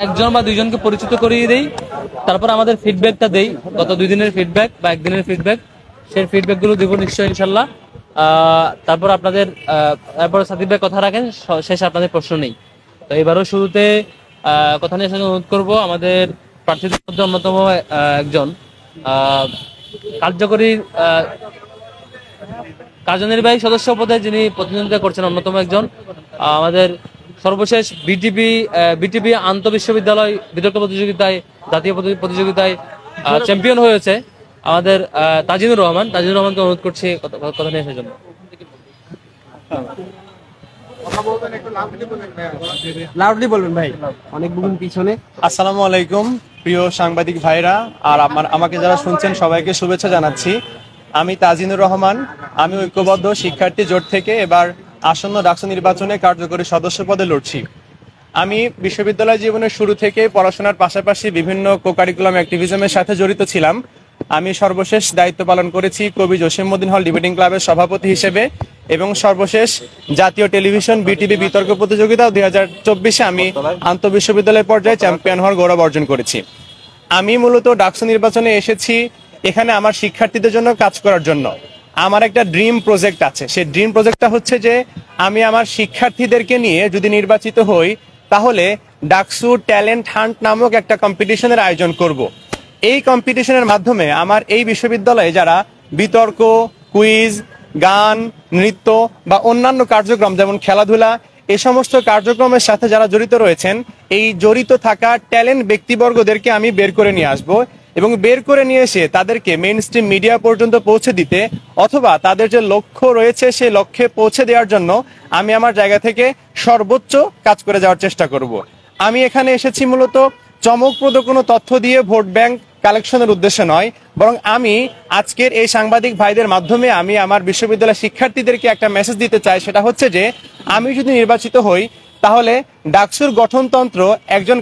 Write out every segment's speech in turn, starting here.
একজন বা দুইজনকে পরিচিত করিয়ে দেই, তারপর আমাদের ফিডব্যাকটা দেই, গত 2 দিনের ফিডব্যাক বা 1 দিনের ফিডব্যাক, সেই ফিডব্যাক গুলো দেবো নিশ্চয়ই ইনশাল্লাহ। তারপর আপনাদের তারপর সাকিব ভাই কথা রাখেন, শেষে আপনাদের প্রশ্ন নেই। তো এবারও শুরুতে কথা নিয়ে অনুরোধ করবো আমাদের প্রার্থীদের মধ্যে অন্যতম একজন কার্যকরী কার্যনির্বাহী সদস্য পদে যিনি প্রতিনিধিত্ব করছেন, অন্যতম একজন আমাদের সর্বশেষ বিটিপি আন্তঃবিশ্ববিদ্যালয় বিতর্ক প্রতিযোগিতায়, জাতীয় প্রতিযোগিতায় চ্যাম্পিয়ন হয়েছে আমাদের তাজিনুর রহমানকে অনুরোধ করছি কথা নিয়ে আসার জন্য। লাউডলি বলবেন ভাই, অনেক বুকুন পিছনে। আসসালামু আলাইকুম প্রিয় সাংবাদিক ভাইরা আর আমাকে যারা শুনছেন সবাইকে শুভেচ্ছা জানাচ্ছি। আমি তাজিনুর রহমান, আমি ঐক্যবদ্ধ শিক্ষার্থী জোট থেকে এবার আসন্ন ডাকসু নির্বাচনে কার্যকরী সদস্য পদে লড়ছি। আমি বিশ্ববিদ্যালয় জীবনের শুরু থেকে পড়াশোনার পাশাপাশি বিভিন্ন কোকারিকুলাম অ্যাক্টিভিজমের সাথে জড়িত ছিলাম। আমি সর্বশেষ দায়িত্ব পালন করেছি কবি জসিমউদ্দিন হল ডিবেটিং ক্লাবের সভাপতি হিসেবে, এবং সর্বশেষ জাতীয় টেলিভিশন বিটিভি বিতর্ক প্রতিযোগিতা 2024-এ আমি আন্তঃবিশ্ববিদ্যালয় পর্যায়ে চ্যাম্পিয়ন হওয়ার গৌরব অর্জন করেছি। আমি মূলত ডাকসু নির্বাচনে এসেছি এখানে আমার শিক্ষার্থীদের জন্য কাজ করার জন্য। আমার একটা ড্রিম প্রজেক্ট আছে, সেই ড্রিম প্রজেক্টটা হচ্ছে যে আমি আমার শিক্ষার্থীদেরকে নিয়ে যদি নির্বাচিত হই তাহলে ডাকসু ট্যালেন্ট হান্ট নামক একটা কম্পিটিশনের আয়োজন করব। এই কম্পিটিশনের মাধ্যমে আমার এই বিশ্ববিদ্যালয়ে যারা বিতর্ক, কুইজ, গান, নৃত্য বা অন্যান্য কার্যক্রম যেমন খেলাধুলা, এই সমস্ত কার্যক্রমের সাথে যারা জড়িত রয়েছেন, এই জড়িত থাকা ট্যালেন্ট ব্যক্তিবর্গদেরকে আমি বের করে নিয়ে আসব এবং বের করে নিয়ে এসে তাদেরকে মেইন স্ট্রিম মিডিয়া পর্যন্ত পৌঁছে দিতে অথবা তাদের যে লক্ষ্য রয়েছে সেই লক্ষ্যে পৌঁছে দেওয়ার জন্য আমি আমার জায়গা থেকে সর্বোচ্চ কাজ করে যাওয়ার চেষ্টা করব। আমি এখানে এসেছি মূলত চমকপ্রদ কোনো তথ্য দিয়ে ভোট ব্যাংক কালেকশনের উদ্দেশ্যে নয়, বরং আমি আজকের এই সাংবাদিক ভাইদের মাধ্যমে আমি আমার বিশ্ববিদ্যালয়ের শিক্ষার্থীদেরকে একটা মেসেজ দিতে চাই। সেটা হচ্ছে যে আমি যদি নির্বাচিত হই তাহলে ডাকসুর গঠনতন্ত্র একজন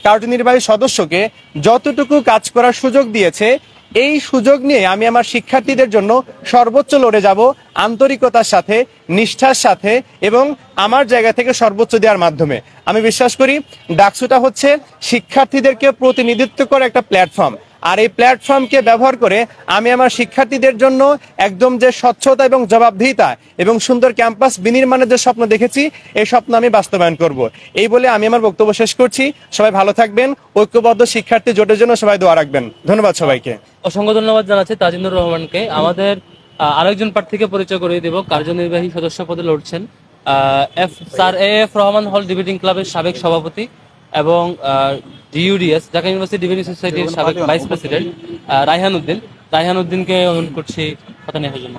কার্যনির্বাহী সদস্যকে যতটুকু কাজ করার সুযোগ দিয়েছে, এই সুযোগ নিয়ে আমি আমার শিক্ষার্থীদের জন্য সর্বোচ্চ লড়ে যাব, আন্তরিকতার সাথে, নিষ্ঠার সাথে এবং আমার জায়গা থেকে সর্বোচ্চ দেওয়ার মাধ্যমে। আমি বিশ্বাস করি ডাকসুটা হচ্ছে শিক্ষার্থীদেরকে প্রতিনিধিত্ব করে একটা প্ল্যাটফর্ম, আর এই প্ল্যাটফর্মকে ব্যবহার করে আমি আমার শিক্ষার্থীদের জন্য একদম যে স্বচ্ছতা এবং জবাবদিহিতা এবং সুন্দর ক্যাম্পাস বিনির্মাণের যে স্বপ্ন দেখেছি, এই স্বপ্ন আমি বাস্তবায়ন করব। এই বলে আমি আমার বক্তব্য শেষ করছি। সবাই ভালো থাকবেন, ঐক্যবদ্ধ শিক্ষার্থী জোটের জন্য সবাই দোয়া রাখবেন। ধন্যবাদ সবাইকে। অসংখ্য ধন্যবাদ জানাচ্ছি তাজিনুর রহমানকে। আমাদের আরেকজন প্রার্থীকে পরিচয় করিয়ে দেব, কার্যনির্বাহী সদস্য পদে লড়ছেন স্যার এফ রহমান হল ডিবেটিং ক্লাবের সাবেক সভাপতি এবং ডিইউডিএস ঢাকা ইউনিভার্সিটি ডিবেটিং সোসাইটির সাবেক ভাইস প্রেসিডেন্ট রায়হান উদ্দিনকে অনুরোধ করছি কথা নেওয়ার জন্য।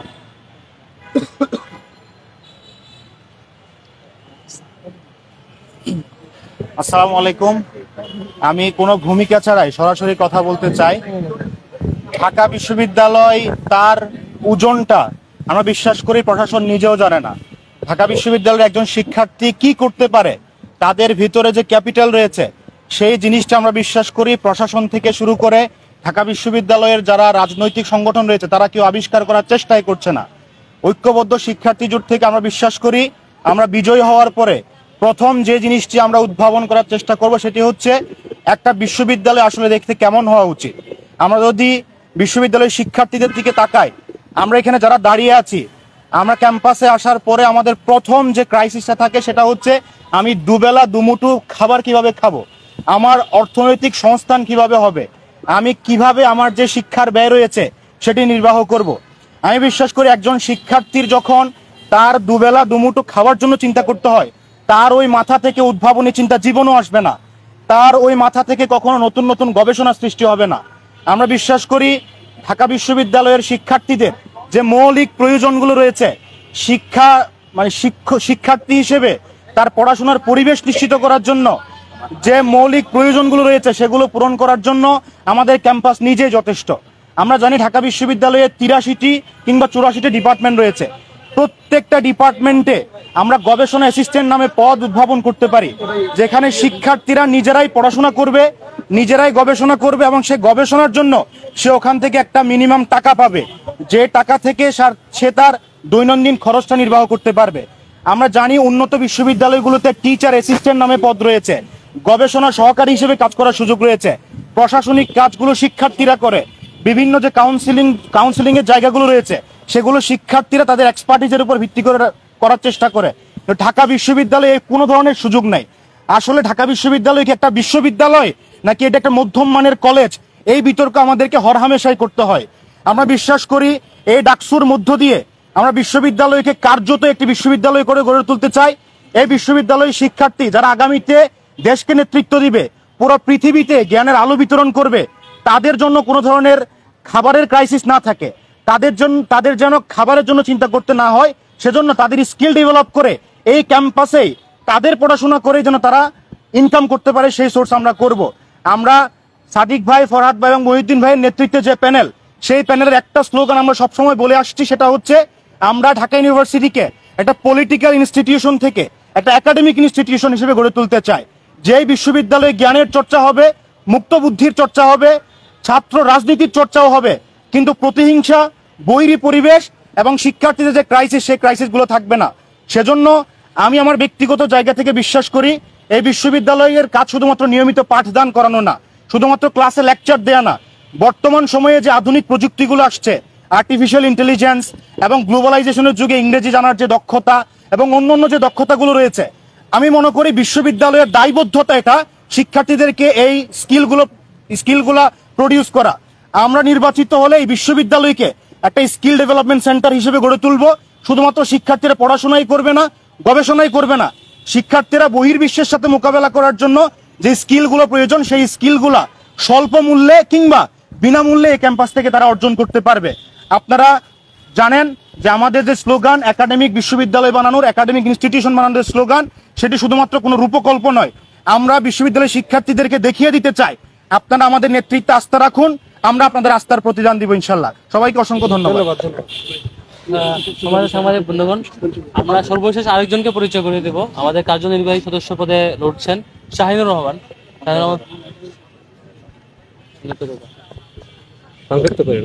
আসসালামু আলাইকুম। আমি কোনো ভূমিকা ছাড়াই সরাসরি কথা বলতে চাই। ঢাকা বিশ্ববিদ্যালয় তার ওজনটা আমরা বিশ্বাস করি প্রশাসন নিজেও জানে না। ঢাকা বিশ্ববিদ্যালয়ের একজন শিক্ষার্থী কি করতে পারে, তাদের ভিতরে যে ক্যাপিটাল রয়েছে সেই জিনিসটা আমরা বিশ্বাস করি প্রশাসন থেকে শুরু করে ঢাকা বিশ্ববিদ্যালয়ের যারা রাজনৈতিক সংগঠন রয়েছে তারা কেউ আবিষ্কার করার চেষ্টাই করছে না। ঐক্যবদ্ধ শিক্ষার্থী জোট থেকে আমরা বিশ্বাস করি আমরা বিজয়ী হওয়ার পরে প্রথম যে জিনিসটি আমরা উদ্ভাবন করার চেষ্টা করব সেটি হচ্ছে একটা বিশ্ববিদ্যালয় আসলে দেখতে কেমন হওয়া উচিত। আমরা যদি বিশ্ববিদ্যালয়ের শিক্ষার্থীদের দিকে তাকাই, আমরা এখানে যারা দাঁড়িয়ে আছি, আমরা ক্যাম্পাসে আসার পরে আমাদের প্রথম যে ক্রাইসিসটা থাকে সেটা হচ্ছে আমি দুবেলা দুমুঠো খাবার কিভাবে খাবো, আমার অর্থনৈতিক সংস্থান কিভাবে হবে, আমি কিভাবে আমার যে শিক্ষার ব্যয় রয়েছে সেটি নির্বাহ করব। আমি বিশ্বাস করি একজন শিক্ষার্থীর যখন তার দুবেলা দুমুঠো খাওয়ার জন্য চিন্তা করতে হয়, তার ওই মাথা থেকে উদ্ভাবনী চিন্তা জীবনও আসবে না, তার ওই মাথা থেকে কখনো নতুন নতুন গবেষণা সৃষ্টি হবে না। আমরা বিশ্বাস করি ঢাকা বিশ্ববিদ্যালয়ের শিক্ষার্থীদের যে মৌলিক প্রয়োজনগুলো রয়েছে, শিক্ষার্থী হিসেবে তার পড়াশোনার পরিবেশ নিশ্চিত করার জন্য যে মৌলিক প্রয়োজনগুলো রয়েছে সেগুলো পূরণ করার জন্য আমাদের ক্যাম্পাস নিজেই যথেষ্ট। আমরা জানি ঢাকা বিশ্ববিদ্যালয়ে 83টি কিংবা 84টি ডিপার্টমেন্ট রয়েছে। প্রত্যেকটা ডিপার্টমেন্টে আমরা গবেষণা অ্যাসিস্ট্যান্ট নামে পদ উদ্ভাবন করতে পারি, যেখানে শিক্ষার্থীরা নিজেরাই পড়াশোনা করবে, নিজেরাই গবেষণা করবে এবং সে গবেষণার জন্য সে ওখান থেকে একটা মিনিমাম টাকা পাবে, যে টাকা থেকে সে তার দৈনন্দিন খরচটা নির্বাহ করতে পারবে। আমরা জানি উন্নত বিশ্ববিদ্যালয়গুলোতে টিচার অ্যাসিস্ট্যান্ট নামে পদ রয়েছে, গবেষণা সহকারী হিসেবে কাজ করার সুযোগ রয়েছে। প্রশাসনিক কাজগুলো শিক্ষার্থীরা করে, বিভিন্ন যে কাউন্সিলিং এর জায়গাগুলো রয়েছে সেগুলো শিক্ষার্থীরা তাদের এক্সপার্টিজের উপর ভিত্তি করে করার চেষ্টা করে। ঢাকা বিশ্ববিদ্যালয়ে কোনো ধরনের সুযোগ নাই। আসলে ঢাকা বিশ্ববিদ্যালয় কি একটা বিশ্ববিদ্যালয় নাকি এটা একটা মধ্যম মানের কলেজ, এই বিতর্ক আমাদেরকে হরহামেশাই করতে হয়। আমরা বিশ্বাস করি এই ডাকসুর মধ্য দিয়ে আমরা বিশ্ববিদ্যালয়কে কার্যত একটি বিশ্ববিদ্যালয় করে গড়ে তুলতে চাই। এই বিশ্ববিদ্যালয়ের শিক্ষার্থী যারা আগামীতে দেশকে নেতৃত্ব দিবে, পুরো পৃথিবীতে জ্ঞানের আলো বিতরণ করবে, তাদের জন্য কোনো ধরনের খাবারের ক্রাইসিস না থাকে, তাদের যেন খাবারের জন্য চিন্তা করতে না হয়, সেজন্য তাদের স্কিল ডেভেলপ করে এই ক্যাম্পাসে তাদের পড়াশোনা করে যেন তারা ইনকাম করতে পারে, সেই সোর্স আমরা করব। আমরা সাদিক ভাই, ফরহাদ ভাই এবং মহিউদ্দিন ভাইয়ের নেতৃত্বে যে প্যানেল, সেই প্যানেলের একটা স্লোগান আমরা সবসময় বলে আসছি, সেটা হচ্ছে আমরা ঢাকা ইউনিভার্সিটিকে একটা পলিটিক্যাল ইনস্টিটিউশন থেকে একটা একাডেমিক ইনস্টিটিউশন হিসেবে গড়ে তুলতে চাই। যেই বিশ্ববিদ্যালয়ে জ্ঞানের চর্চা হবে, মুক্ত বুদ্ধির চর্চা হবে, ছাত্র রাজনীতির চর্চাও হবে, কিন্তু প্রতিহিংসা, বৈরী পরিবেশ এবং শিক্ষার্থীদের যে ক্রাইসিস, সেই ক্রাইসিসগুলো থাকবে না। সেজন্য আমি আমার ব্যক্তিগত জায়গা থেকে বিশ্বাস করি এই বিশ্ববিদ্যালয়ের কাজ শুধুমাত্র নিয়মিত পাঠদান করানো না, শুধুমাত্র ক্লাসে লেকচার দেয়া না। বর্তমান সময়ে যে আধুনিক প্রযুক্তিগুলো আসছে, আর্টিফিশিয়াল ইন্টেলিজেন্স এবং গ্লোবালাইজেশনের যুগে ইংরেজি জানার যে দক্ষতা এবং অন্যান্য যে দক্ষতাগুলো রয়েছে, আমি মনে করি বিশ্ববিদ্যালয়ের দায়বদ্ধতা এটা শিক্ষার্থীদেরকে এই স্কিলগুলা প্রডিউস করা। আমরা নির্বাচিত হলে এই বিশ্ববিদ্যালয়কে একটা স্কিল ডেভেলপমেন্ট সেন্টার হিসেবে গড়ে তুলবো। শুধুমাত্র শিক্ষার্থীরা পড়াশোনাই করবে না, গবেষণাই করবে না, শিক্ষার্থীরা বহির্বিশ্বের সাথে মোকাবেলা করার জন্য যে স্কিলগুলো প্রয়োজন, সেই স্কিলগুলা স্বল্প মূল্যে কিংবা বিনামূল্যে এই ক্যাম্পাস থেকে তারা অর্জন করতে পারবে। আপনারা জানেন যে আমাদের যে স্লোগান একাডেমিক বিশ্ববিদ্যালয় বানানোর, একাডেমিক ইনস্টিটিউশন বানানোর স্লোগান, সেটি শুধুমাত্র কোনো রূপকল্প নয়। আমরা বিশ্ববিদ্যালয়ের শিক্ষার্থীদেরকে দেখিয়ে দিতে চাই আপনারা আমাদের নেতৃত্বে আস্থা রাখুন, আমরা আপনাদের আস্থার প্রতিদান দিব ইনশাল্লাহ। সবাইকে অসংখ্য ধন্যবাদ। সমাজের সাংবাদিক বন্ধুগণ, আমরা সর্বশেষ আরেকজনকে পরিচয় করে দেব। আমাদের কার্যনির্বাহী সদস্য পদে লড়ছেন শাহিনুর রহমান।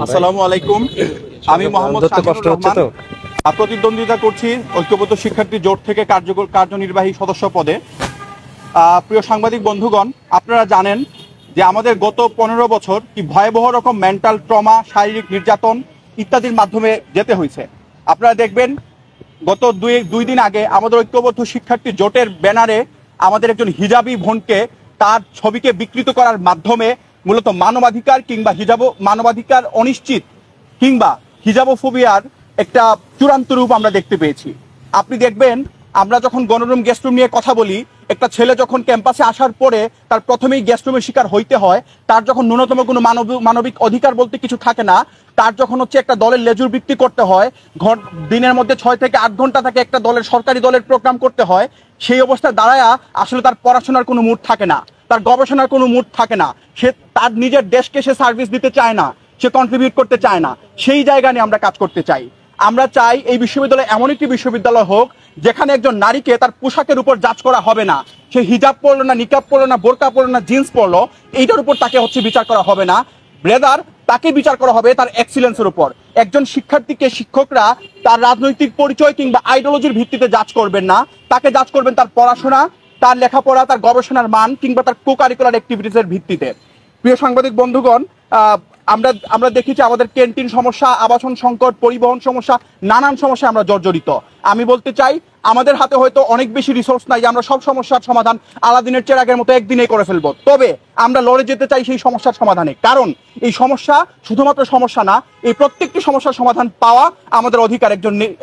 আসসালামু আলাইকুম, আমি মোহাম্মদ শাহিনুর রহমান, প্রতিদ্বন্দ্বিতা করছি ঐক্যবদ্ধ শিক্ষার্থী জোট থেকে কার্যনির্বাহী সদস্য পদে। প্রিয় সাংবাদিক বন্ধুগণ, আপনারা জানেন যে আমাদের গত 15 বছর কি ভয়াবহ রকম মেন্টাল ট্রমা, শারীরিক নির্যাতন ইত্যাদির মাধ্যমে যেতে হয়েছে। আপনারা দেখবেন গত দুই দিন আগে আমাদের ঐক্যবদ্ধ শিক্ষার্থী জোটের ব্যানারে আমাদের একজন হিজাবি বোনকে তার ছবিকে বিকৃত করার মাধ্যমে মূলত মানবাধিকার কিংবা মানবাধিকার অনিশ্চিত কিংবা হিজাবোফোবিয়ার একটা চূড়ান্ত রূপ আমরা দেখতে পেয়েছি। আপনি দেখবেন আমরা যখন গণরুম গেস্ট রুম নিয়ে কথা বলি, একটা ছেলে যখন ক্যাম্পাসে আসার পরে তার প্রথমেই গেস্ট রুমের শিকার হইতে হয়, তার যখন ন্যূনতম কোনো মানবিক অধিকার বলতে কিছু থাকে না, তার যখন হচ্ছে একটা দলের লেজুর বৃত্তি করতে হয়, দিনের মধ্যে 6 থেকে 8 ঘন্টা তাকে একটা দলের সরকারি দলের প্রোগ্রাম করতে হয়, সেই অবস্থায় দাঁড়ায়া আসলে তার পড়াশোনার কোনো মুড থাকে না, তার গবেষণার কোনো মুড থাকে না, সে তার নিজের দেশকে সে সার্ভিস দিতে চায় না, সে কন্ট্রিবিউট করতে চায় না। সেই জায়গা নিয়ে আমরা কাজ করতে চাই। আমরা চাই এই বিশ্ববিদ্যালয় এমন একটি বিশ্ববিদ্যালয় হোক যেখানে একজন নারীকে তার পোশাকের উপর জাজ করা হবে না, সে হিজাব পরলো না, নিকাব পরলো না, বোরকা পরলো না, জিন্স পরলো, এইটার উপর তাকে হচ্ছে বিচার করা হবে না। ব্রেদার তাকে বিচার করা হবে তার এক্সিলেন্সের উপর। একজন শিক্ষার্থীকে শিক্ষকরা তার রাজনৈতিক পরিচয় কিংবা আইডিওলজির ভিত্তিতে জাজ করবেন না, তাকে জাজ করবেন তার পড়াশোনা, তার লেখাপড়া, তার গবেষণার মান কিংবা তার কো কারিকুলার অ্যাক্টিভিটিসের ভিত্তিতে। প্রিয় সাংবাদিক বন্ধুগণ, আমরা দেখি যে আমাদের ক্যান্টিন সমস্যা, আবাসন সংকট, পরিবহন সমস্যা, নানান সমস্যা আমরা জর্জরিত। আমি বলতে চাই আমাদের হাতে হয়তো অনেক বেশি রিসোর্স নাই যে আমরা সব সমস্যার সমাধান আলাদিনের চেরাগের মতো একদিনেই করে ফেলবো, তবে আমরা লড়ে যেতে চাই সেই সমস্যার সমাধানে। কারণ এই সমস্যা শুধুমাত্র সমস্যা না, এই প্রত্যেকটি সমস্যার সমাধান পাওয়া আমাদের অধিকার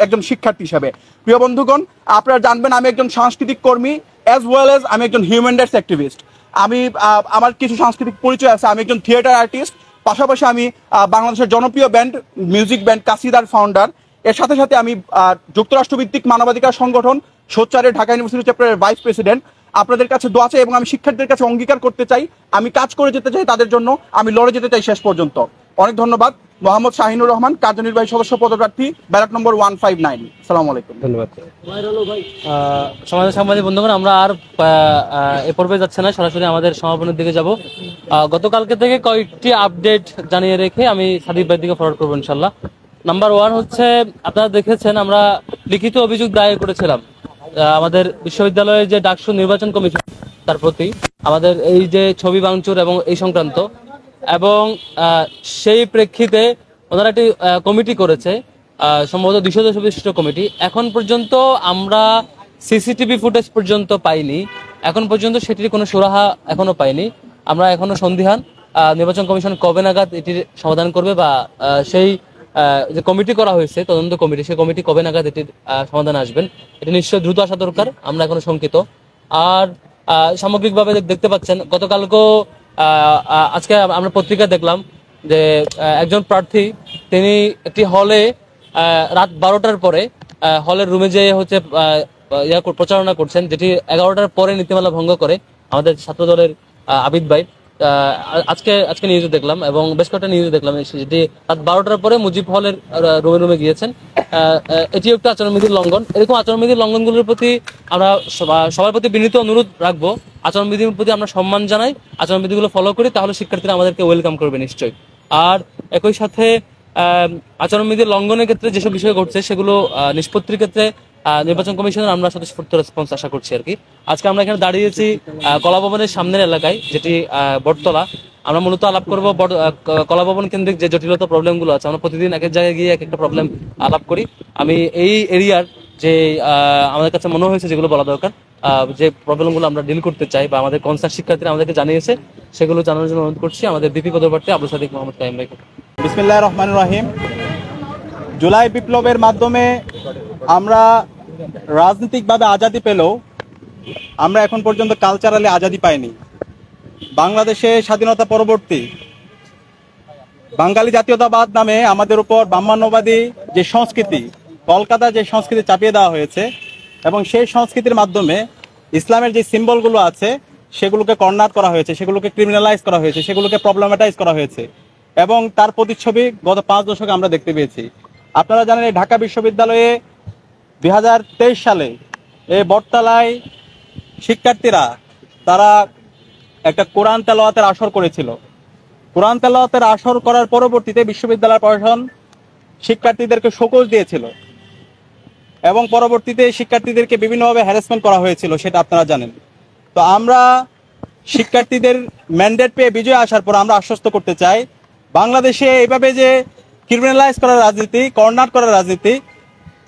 একজন শিক্ষার্থী হিসেবে। প্রিয় বন্ধুগণ, আপনারা জানবেন আমি একজন সাংস্কৃতিক কর্মী অ্যাজ ওয়েল এজ আমি একজন হিউম্যান রাইটস অ্যাক্টিভিস্ট। আমার কিছু সাংস্কৃতিক পরিচয় আছে। আমি একজন থিয়েটার আর্টিস্ট, পাশাপাশি আমি বাংলাদেশের জনপ্রিয় ব্যান্ড মিউজিক ব্যান্ড কাসিদার ফাউন্ডার। এর সাথে সাথে আমি যুক্তরাষ্ট্রভিত্তিক মানবাধিকার সংগঠন সোচ্চারের ঢাকা ইউনিভার্সিটি চ্যাপ্টারের ভাইস প্রেসিডেন্ট। আপনাদের কাছে দোয়া চাই এবং আমি শিক্ষার্থীদের কাছে অঙ্গীকার করতে চাই আমি কাজ করে যেতে চাই তাদের জন্য, আমি লড়ে যেতে চাই শেষ পর্যন্ত। অনেক ধন্যবাদ। মোহাম্মদ শাহিনুর রহমান, কার্যনির্বাহী সদস্য পদপ্রার্থী, ব্যালট নম্বর 159। আসসালামু আলাইকুম। ধন্যবাদ। সমাজের সাংবাদিক বন্ধুগণ, আমরা আর এ পর্বে যাচ্ছে না, সরাসরি আমাদের সমাপনের দিকে যাব। গতকালকে থেকে কয়েকটি আপডেট জানিয়ে রেখে আমি সাদিক ভাইয়ের দিকে ফরওয়ার্ড করবো ইনশাল্লাহ। নাম্বার 1 হচ্ছে, আপনারা দেখেছেন আমরা লিখিত অভিযোগ দায়ের করেছিলাম আমাদের বিশ্ববিদ্যালয়ের যে ডাকসু নির্বাচন কমিশন, তার প্রতি, আমাদের এই যে ছবি ভাঙচুর এবং এই সংক্রান্ত, এবং সেই প্রেক্ষিতে ওনারা একটি কমিটি করেছে, সম্ভবত 200 সদস্য বিশিষ্ট কমিটি। এখন পর্যন্ত আমরা সিসিটিভি ফুটেজ পর্যন্ত পাইনি, এখন পর্যন্ত সেটির কোনো সুরাহা এখনো পাইনি। আমরা এখনো সন্দিহান নির্বাচন কমিশন কবে নাগাদ এটির সমাধান করবে, বা সেই যে কমিটি করা হয়েছে তদন্ত কমিটি, সেই কমিটি কবে নাগাদ এটির সমাধান আসবেন, এটি নিশ্চয়ই দ্রুত আসা দরকার। আমরা এখনো শঙ্কিত। আর সামগ্রিকভাবে দেখতে পাচ্ছেন, গতকালকেও আজকে আমরা পত্রিকায় দেখলাম যে একজন প্রার্থী তিনি একটি হলে রাত 12টার পরে হলের রুমে যেয়ে হচ্ছে প্রচারণা করছেন, যেটি 11টার পরে নীতিমালা ভঙ্গ করে আমাদের ছাত্র দলের আবিদ ভাই। আজকে নিউজে দেখলাম এবং বেশ কয়েকটা নিউজে দেখলাম যেটি রাত 12টার পরে মুজিব হলের রুমে গিয়েছেন। এটিও একটা আচরণবিধির লঙ্ঘন। এরকম আচরণবিধির লঙ্ঘনগুলোর প্রতি আমরা সবার প্রতি বিনীত অনুরোধ রাখবো, আচরণবিধির প্রতি আমরা সম্মান জানাই, আচরণবিধিগুলো ফলো করি, তাহলে শিক্ষার্থীরা আমাদেরকে ওয়েলকাম করবে নিশ্চয়ই। আর একই সাথে আচরণবিধির লঙ্ঘনের ক্ষেত্রে যেসব বিষয় ঘটছে সেগুলো নিষ্পত্তির ক্ষেত্রে নির্বাচন কমিশনের আমরা স্বতঃস্ফূর্ত রেসপন্স আশা করছি আর কি। আজকে আমরা এখানে দাঁড়িয়েছি কলা ভবনের সামনের এলাকায়, যেটি বটতলা। আমরা মূলত আলাপ করবো কলা ভবন কেন্দ্রিক যে জটিলতা প্রবলেমগুলো আছে। আমরা প্রতিদিন এক এক জায়গায় গিয়ে এক একটা প্রবলেম আলাপ করি। আমি এই এরিয়ার যে আমাদের কাছে মনে হয়েছে যেগুলো বলা দরকার, যে প্রবলেমগুলো আমরা ডিল করতে চাই বা আমাদের কনসার্ন শিক্ষার্থীরা আমাদেরকে জানিয়েছে, সেগুলো জানানোর জন্য অনুরোধ করছি আমাদের বিপি পদপ্রার্থী আবু সাদিক মোহাম্মদ কাইম ভাইকে। বিসমিল্লাহির রহমানির রহিম। জুলাই বিপ্লবের মাধ্যমে আমরা রাজনৈতিকভাবে আজাদি পেলেও আমরা এখন পর্যন্ত কালচারালি আজাদি পাইনি। বাংলাদেশে স্বাধীনতা পরবর্তী বাঙালি জাতীয়তাবাদ নামে আমাদের উপর ব্রাহ্মণ্যবাদী যে সংস্কৃতি, কলকাতার যে সংস্কৃতি চাপিয়ে দেওয়া হয়েছে, এবং সেই সংস্কৃতির মাধ্যমে ইসলামের যে সিম্বলগুলো আছে সেগুলোকে কর্নার করা হয়েছে, সেগুলোকে ক্রিমিনালাইজ করা হয়েছে, সেগুলোকে প্রবলেমেটাইজ করা হয়েছে, এবং তার প্রতিচ্ছবি গত 5 দশকে আমরা দেখতে পেয়েছি। আপনারা জানেন, এই ঢাকা বিশ্ববিদ্যালয়ে 2023 সালে এই বটতলায় শিক্ষার্থীরা তারা একটা কোরআন তেলাওয়াতের আসর করেছিল। কোরআন তেলাওয়াতের আসর করার পরবর্তীতে বিশ্ববিদ্যালয় প্রশাসন শিক্ষার্থীদেরকে শোকজ দিয়েছিল, এবং পরবর্তীতে শিক্ষার্থীদেরকে বিভিন্নভাবে হ্যারাসমেন্ট করা হয়েছিল, সেটা আপনারা জানেন। তো আমরা শিক্ষার্থীদের ম্যান্ডেট পেয়ে বিজয় আসার পর আমরা আশ্বস্ত করতে চাই, বাংলাদেশে এইভাবে যে ক্রিমিনালাইজ করার রাজনীতি, কর্নার করার রাজনীতি,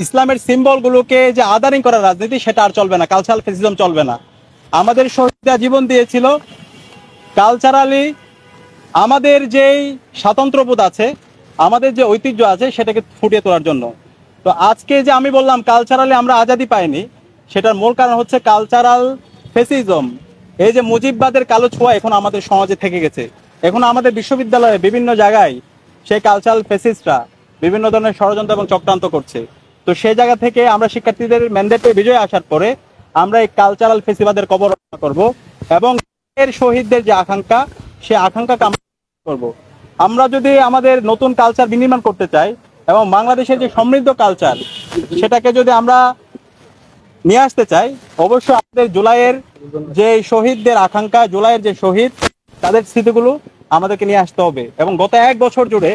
ইসলামের সিম্বলগুলোকে যে আদারিং করার রাজনীতি, সেটা আর চলবে না। কালচারাল ফেসিজম চলবে না। আমাদের শহীদরা জীবন দিয়েছিল কালচারালি আমাদের যেই স্বাতন্ত্র্যবোধ আছে, আমাদের যে ঐতিহ্য আছে, সেটাকে ফুটিয়ে তোলার জন্য। তো আজকে যে আমি বললাম কালচারালি আমরা আজাদি পাইনি, সেটার মূল কারণ হচ্ছে কালচারাল ফেসিজম। এই যে মুজিববাদের কালো ছোঁয়া এখন আমাদের সমাজে থেকে গেছে। এখন আমাদের বিশ্ববিদ্যালয়ে বিভিন্ন জায়গায় সেই কালচারাল ফেসিস্টরা বিভিন্ন ধরনের ষড়যন্ত্র এবং চক্রান্ত করছে। তো সেই জায়গা থেকে আমরা শিক্ষার্থীদের ম্যান্ডেটে বিজয় আসার পরে আমরা এই কালচারাল ফেসিবাদের কবর রচনা করব, এবং এর শহীদদের যে আকাঙ্ক্ষা, সেই আকাঙ্ক্ষাকে আমরা করব। আমরা যদি আমাদের নতুন কালচার বিনির্মাণ করতে চাই এবং বাংলাদেশের যে সমৃদ্ধ কালচার, সেটাকে যদি আমরা নিয়ে আসতে চাই, অবশ্যই আমাদের জুলাইয়ের যে শহীদদের আকাঙ্ক্ষা, জুলাইয়ের যে শহীদ, তাদের স্মৃতিগুলো আমাদেরকে নিয়ে আসতে হবে। এবং গত 1 বছর জুড়ে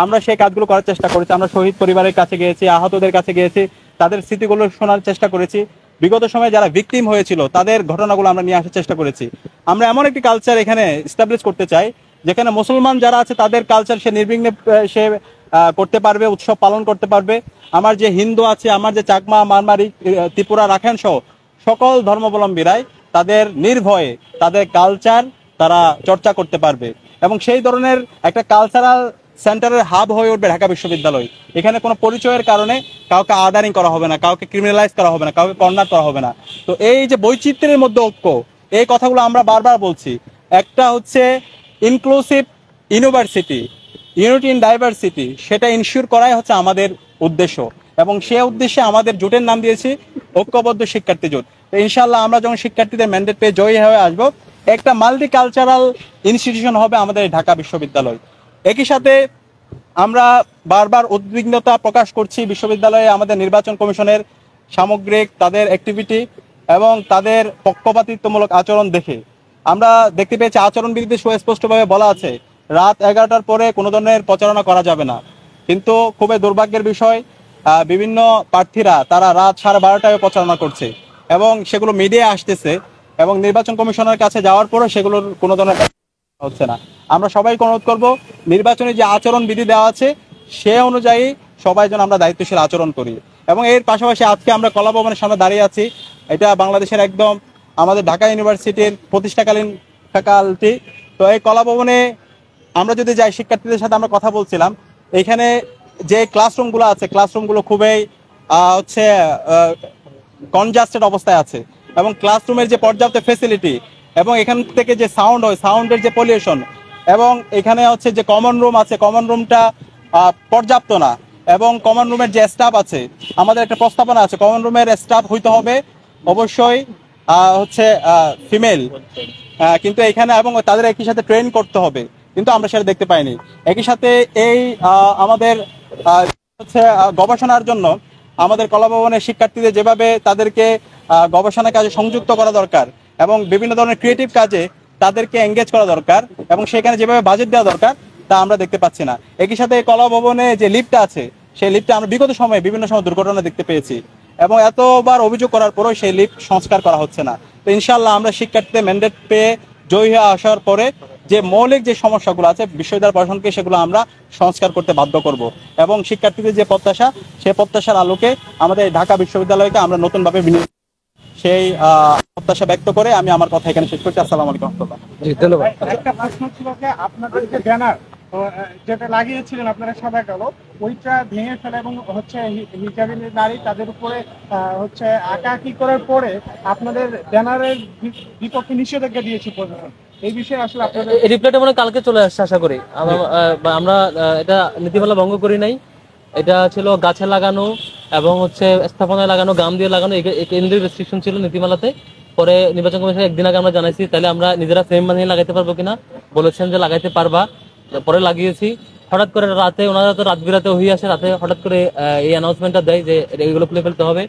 আমরা সেই কাজগুলো করার চেষ্টা করেছি। আমরা শহীদ পরিবারের কাছে গিয়েছি, আহতদের কাছে গিয়েছি, তাদের স্মৃতিগুলো শোনার চেষ্টা করেছি। বিগত সময়ে যারা ভিকটিম হয়েছিল তাদের ঘটনাগুলো আমরা নিয়ে আসার চেষ্টা করেছি। আমরা এমন একটি কালচার এখানে এস্টাবলিশ করতে চাই, যেখানে মুসলমান যারা আছে তাদের কালচার সে নির্বিঘ্নে সে করতে পারবে, উৎসব পালন করতে পারবে। আমার যে হিন্দু আছে, আমার যে চাকমা, মারমারি, ত্রিপুরা, রাখাইন সহ সকল ধর্মাবলম্বীরাই তাদের নির্ভয়ে তাদের কালচার তারা চর্চা করতে পারবে, এবং সেই ধরনের একটা কালচারাল সেন্টারের হাব হয়ে উঠবে ঢাকা বিশ্ববিদ্যালয়। এখানে কোনো পরিচয়ের কারণে কাউকে আদারিং করা হবে না, কাউকে ক্রিমিনালাইজ করা হবে না, কাউকে কর্নার করা হবে না। তো এই যে বৈচিত্র্যের মধ্যে ঐক্য, এই কথাগুলো আমরা বারবার বলছি। একটা হচ্ছে inclusive university, unity in diversity, সেটা ইনশিওর করাই হচ্ছে আমাদের উদ্দেশ্য, এবং সে উদ্দেশ্যে আমাদের জোটের নাম দিয়েছি ঐক্যবদ্ধ শিক্ষার্থী জোট। তো ইনশাল্লাহ আমরা যখন শিক্ষার্থীদের ম্যান্ডেট পেয়ে জয়ী হয়ে আসবো, একটা মাল্টি কালচারাল ইনস্টিটিউশন হবে আমাদের ঢাকা বিশ্ববিদ্যালয়। একই সাথে আমরা বারবার উদ্বিগ্নতা প্রকাশ করছি বিশ্ববিদ্যালয়ে আমাদের নির্বাচন কমিশনের সামগ্রিক তাদের অ্যাক্টিভিটি এবং তাদের পক্ষপাতিত্বমূলক আচরণ দেখে। আমরা দেখতে পেয়েছি আচরণবিধিতে সুস্পষ্টভাবে বলা আছে রাত 11টার পরে কোনো ধরনের প্রচারণা করা যাবে না, কিন্তু খুবই দুর্ভাগ্যের বিষয় বিভিন্ন প্রার্থীরা তারা রাত 12:30টায় প্রচারণা করছে, এবং সেগুলো মিডিয়ায় আসতেছে। এবং নির্বাচন কমিশনের কাছে যাওয়ার পরে সেগুলোর কোনো ধরনের হচ্ছে না। আমরা সবাইকে অনুরোধ করব, নির্বাচনে যে আচরণ বিধি দেওয়া আছে সে অনুযায়ী সবাই যেন আমরা দায়িত্বশীল আচরণ করি। এবং এর পাশাপাশি আজকে আমরা কলা ভবনের সামনে দাঁড়িয়ে আছি, এটা বাংলাদেশের একদম আমাদের ঢাকা ইউনিভার্সিটির প্রতিষ্ঠাকালীন ফ্যাকাল্টি। তো এই কলা ভবনে আমরা যদি যাই, শিক্ষার্থীদের সাথে আমরা কথা বলছিলাম, এখানে যে ক্লাসরুমগুলো আছে ক্লাসরুমগুলো খুবই হচ্ছে কনজাস্টেড অবস্থায় আছে, এবং ক্লাসরুমের যে পর্যাপ্ত ফেসিলিটি এবং এখান থেকে যে সাউন্ড হয়, সাউন্ডের যে পলিউশন, এবং এখানে হচ্ছে যে কমন রুম আছে, কমন রুমটা পর্যাপ্ত না। এবং কমন রুমের যে স্টাফ আছে, আমাদের একটা প্রস্তাবনা আছে, কমন রুমের স্টাফ হইতে হবে অবশ্যই হচ্ছে ফিমেল, কিন্তু এখানে এবং তাদের একই সাথে ট্রেন করতে হবে, কিন্তু আমরা সেটা দেখতে পাইনি। একই সাথে এই আমাদের হচ্ছে গবেষণার জন্য আমাদের কলা ভবনের শিক্ষার্থীদের যেভাবে তাদেরকে গবেষণা কাজে সংযুক্ত করা দরকার এবং বিভিন্ন ধরনের ক্রিয়েটিভ কাজে তাদেরকে এঙ্গেজ করা দরকার এবং সেখানে যেভাবে বাজেট দেওয়া দরকার তা আমরা দেখতে পাচ্ছি না। একই সাথে কলা ভবনে যে লিফটটা আছে, সেই লিফটে আমরা বিগত সময়ে বিভিন্ন সময় দুর্ঘটনা দেখতে পেয়েছি, এবং এতবার অভিযোগ করার পরেও সেই লিফট সংস্কার করা হচ্ছে না। তো ইনশাআল্লাহ আমরা শিক্ষার্থীদের ম্যান্ডেট পেয়ে জয়ী হয়ে আসার পরে যে মৌলিক যে সমস্যাগুলো আছে বিশ্ববিদ্যালয় প্রশাসনকে সেগুলো আমরা সংস্কার করতে বাধ্য করব, এবং শিক্ষার্থীদের যে প্রত্যাশা, সেই প্রত্যাশার আলোকে আমাদের ঢাকা বিশ্ববিদ্যালয়কে আমরা নতুনভাবে বিনিয়োগ, সেই প্রত্যাশা ব্যক্ত করে আমি আমার কথা এখানে শেষ করছি। আসসালামু আলাইকুম। ধন্যবাদ। একটা প্রশ্ন ছিল যে আপনাদের যে ব্যানার যেটা লাগিয়েছিলেন আপনারা সবাই গেল, ওইটা ভেঙে ফেলে এবং হচ্ছে হিজাবি নারী তাদের উপরে হচ্ছে আঁকাআঁকি করার পরে আপনাদের ব্যানারের বিপক্ষে নিষেধাজ্ঞা দিয়েছে প্রশাসন। এই বিষয়ে আসলে আপনাদের রিপ্লাইটা মানে কালকে চলে আসছে আশা করি। আমরা এটা নীতিমালা ভঙ্গ করি নাই, এটা ছিল গাছে লাগানো এবং হচ্ছে স্থাপনায় লাগানো, গাম দিয়ে লাগানো, কেন্দ্রীয় রেস্ট্রিকশন ছিল নীতিমালাতে। পরে নির্বাচন কমিশন একদিন আগে আমরা জানাইছি, তাহলে আমরা নিজেরা ফ্রেম বানিয়ে লাগাইতে পারবো কিনা, বলেছেন যে লাগাইতে পারবা, পরে লাগিয়েছি। হঠাৎ করে রাতে, ওনারা তো রাত বিরাতে হয়ে আসে, রাতে হঠাৎ করে এই অ্যানাউন্সমেন্টটা দেয় যে এগুলো খুলে ফেলতে হবে।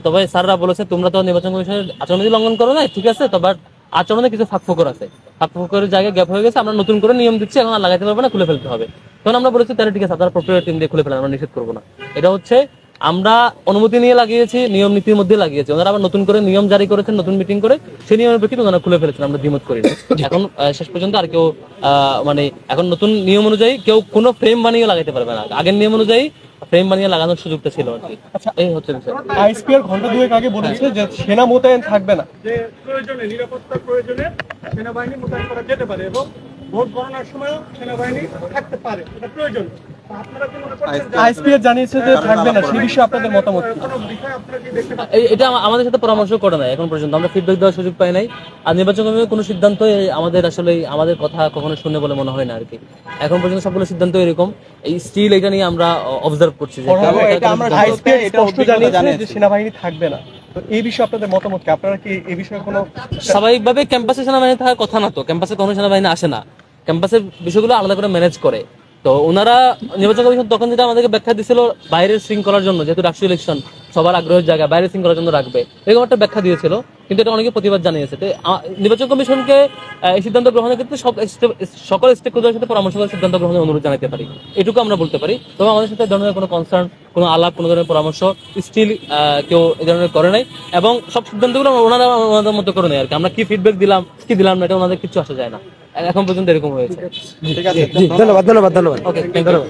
তবে স্যাররা বলেছে তোমরা তো নির্বাচন কমিশনের আচরণবিধি লঙ্ঘন করো না, ঠিক আছে, তবে আচরণে কিছু ফাঁকফোকর আছে, ফাঁকফোকরের জায়গায় গ্যাপ হয়ে গেছে, আমরা নতুন করে নিয়ম দিচ্ছি, এখন আর লাগাইতে পারবো না, খুলে ফেলতে হবে। তখন আমরা বলেছি তাহলে ঠিক আছে, আপনারা প্রক্রিয়া টিম দিয়ে খুলে ফেলেন, আমরা নিষেধ করবো না। এটা হচ্ছে আমরা অনুমতি নিয়ে লাগিয়েছি, নিয়ম নীতির মধ্যে লাগিয়েছি, ওনারা আবার নতুন করে নিয়ম জারি করেছেন, নতুন মিটিং করে সেই নিয়মের প্রেক্ষিতে ওনারা খুলে ফেলেছেন, আমরা দ্বিমত করি না। এখন শেষ পর্যন্ত আর কেউ মানে এখন নতুন নিয়ম অনুযায়ী কেউ কোনো ফ্রেম বানিয়ে লাগাইতে পারবে না, আগের নিয়ম অনুযায়ী ফ্রেম বানিয়ে লাগানোর সুযোগটা ছিল আর কি। এই হচ্ছে বিষয়। আইএসপিআর ঘন্টা দুয়েক আগে বলেছে যে সেনা মোতায়েন থাকবে না, যে প্রয়োজনে নিরাপত্তার প্রয়োজনে সেনাবাহিনী মোতায়েন করা যেতে পারে এবং ভোট গণনার সময়ও সেনাবাহিনী থাকতে পারে, এটা প্রয়োজন। আইএসপিআর জানিয়েছে যে থাকবে না, সেই বিষয়ে আপনাদের মতামত কি? এটা আমাদের সাথে পরামর্শ করে নাই এখন পর্যন্ত, আমরা ফিডব্যাক দেওয়ার সুযোগ পাই নাই। আর নির্বাচন কমিশনের কোনো সিদ্ধান্ত আমাদের আসলে আমাদের কথা কখনো শুনে বলে মনে হয় না আর কি। এখন পর্যন্ত সবগুলো সিদ্ধান্ত এরকম, এই স্টিল এটা নিয়ে আমরা অবজার্ভ করছি যে সেনাবাহিনী থাকবে না। তো এই বিষয়ে আপনাদের মতামত কি? আপনারা কি এই বিষয়ে কোনো স্বাভাবিকভাবে ক্যাম্পাসে সেনাবাহিনী থাকার কথা না, তো ক্যাম্পাসে কোনো সেনাবাহিনী আসে না, ক্যাম্পাসের বিষয়গুলো আলাদা করে ম্যানেজ করে। তো ওনারা নির্বাচন কমিশন তখন যেটা আমাদেরকে ব্যাখ্যা দিয়েছিল বাইরের শৃঙ্খলার জন্য, যেহেতু রাষ্ট্রীয় ইলেকশন সবার আগ্রহের জায়গা, বাইরের শৃঙ্খলার জন্য রাখবে, এরকম একটা ব্যাখ্যা দিয়েছিল, কিন্তু এটা অনেকে প্রতিবাদ জানিয়েছে। তো নির্বাচন কমিশনকে এই সিদ্ধান্ত গ্রহণের ক্ষেত্রে সকল স্টেক হোল্ডারের সাথে পরামর্শ করে সিদ্ধান্ত গ্রহণের অনুরোধ জানাতে পারি, এটুকু আমরা বলতে পারি। তবে আমাদের সাথে এই ধরনের কোনো কনসার্ন, কোনো আলাপ, কোনো ধরনের পরামর্শ স্টিল কেউ এই ধরনের করে নাই, এবং সব সিদ্ধান্তগুলো ওনারা ওনাদের মতো করে নেয় আর কি। আমরা কি ফিডব্যাক দিলাম কি দিলাম না, এটা ওনাদের কিছু আসা যায় না, এখন পর্যন্ত এরকম হয়েছে। ধন্যবাদ। ওকে, ধন্যবাদ।